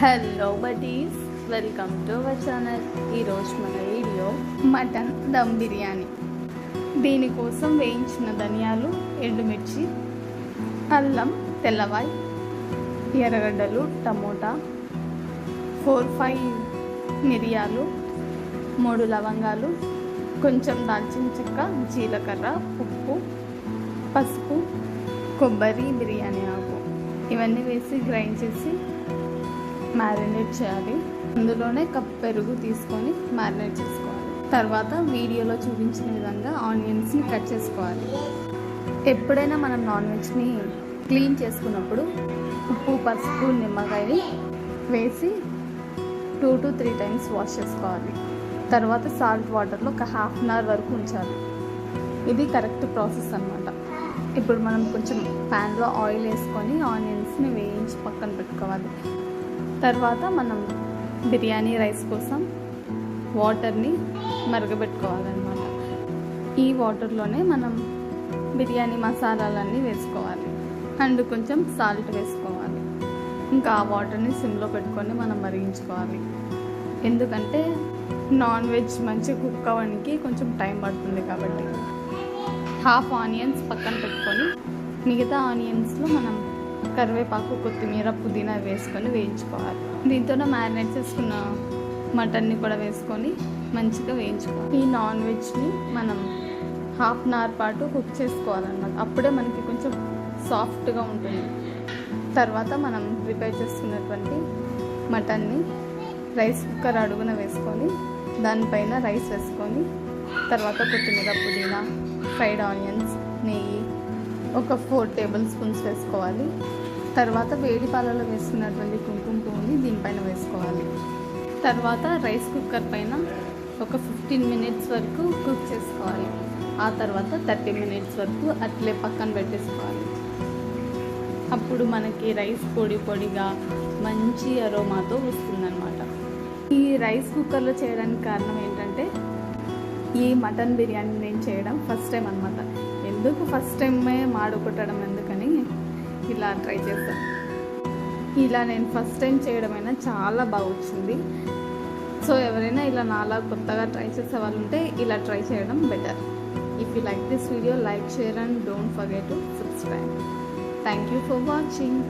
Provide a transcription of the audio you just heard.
Hello buddies, welcome to our channel. ఈరోజు మన video mutton dum biryani. దీనికోసం వేయించిన ధనియాలు, ఎండుమిర్చి, అల్లం, తెల్లవాయి, ఎర్రగడ్డలు, టమోటా, 4-5 మిరియాలు, 3 లవంగాలు, కొంచెం దాల్చిన చెక్క, జీలకర్ర, ఉప్పు, పసుపు, కొబ్బరి, బిర్యానీ ఆకు ఇవన్నీ వేసి గ్రైండ్ చేసి మ్యారినేట్ చేయాలి. అందులోనే కప్ పెరుగు తీసుకొని మ్యారినేట్ చేసుకోవాలి. తర్వాత వీడియోలో చూపించిన విధంగా ఆనియన్స్ని కట్ చేసుకోవాలి. ఎప్పుడైనా మనం నాన్ వెజ్ని క్లీన్ చేసుకున్నప్పుడు ఉప్పు, పసుపు, నిమ్మకాయ వేసి 2 to 3 times వాష్ చేసుకోవాలి. తర్వాత సాల్ట్ వాటర్లో ఒక ½ an hour వరకు ఉంచాలి. ఇది కరెక్ట్ ప్రాసెస్ అన్నమాట. ఇప్పుడు మనం కొంచెం ప్యాన్లో ఆయిల్ వేసుకొని ఆనియన్స్ని వేయించి పక్కన పెట్టుకోవాలి. తర్వాత మనం బిర్యానీ రైస్ కోసం వాటర్ని మరగబెట్టుకోవాలన్నమాట. ఈ వాటర్లోనే మనం బిర్యానీ మసాలాలన్నీ వేసుకోవాలి అండ్ కొంచెం సాల్ట్ వేసుకోవాలి. ఇంకా ఆ వాటర్ని సిమ్లో పెట్టుకొని మనం మరిగించుకోవాలి. ఎందుకంటే నాన్ వెజ్ మంచిగా కుక్ అవ్వడానికి కొంచెం టైం పడుతుంది కాబట్టి. ½ ఆనియన్స్ పక్కన పెట్టుకొని మిగతా ఆనియన్స్లో మనం కరివేపాకు, కొత్తిమీర, పుదీనా వేసుకొని వేయించుకోవాలి. దీంతోనే మ్యారినేట్ చేసుకున్న మటన్ని కూడా వేసుకొని మంచిగా వేయించుకోవాలి. ఈ నాన్ వెజ్ని మనం ½ an hour పాటు కుక్ చేసుకోవాలన్నమాట. అప్పుడే మనకి కొంచెం సాఫ్ట్గా ఉంటుంది. తర్వాత మనం ప్రిపేర్ చేసుకున్నటువంటి మటన్ని రైస్ కుక్కర్ అడుగున వేసుకొని దానిపైన రైస్ వేసుకొని తర్వాత కొత్తిమీర, పుదీనా, ఫ్రైడ్ ఆనియన్స్, నెయ్యి ఒక 4 tablespoons వేసుకోవాలి. తర్వాత వేడి పాలలో వేసుకున్నటువంటి కుంకుమ పువ్వుని దీనిపైన వేసుకోవాలి. తర్వాత రైస్ కుక్కర్ పైన ఒక 15 minutes వరకు కుక్ చేసుకోవాలి. ఆ తర్వాత 30 minutes వరకు అట్లే పక్కన పెట్టేసుకోవాలి. అప్పుడు మనకి రైస్ పొడి పొడిగా మంచి అరోమాతో వస్తుందన్నమాట. ఈ రైస్ కుక్కర్లో చేయడానికి కారణం ఏంటంటే ఈ మటన్ బిర్యానీ నేను చేయడం ఫస్ట్ టైం అనమాట. ఎందుకు ఫస్ట్ టైమే మాడు కొట్టడం ఎందుకని ఇలా ట్రై చేశాను. ఇలా నేను ఫస్ట్ టైం చేయడమైనా చాలా బాగా వచ్చింది. సో ఎవరైనా ఇలా నాలా కొత్తగా ట్రై చేసే వాళ్ళు ఉంటే ఇలా ట్రై చేయడం better. If you like this video, like, share and don't forget to subscribe. Thank you for watching.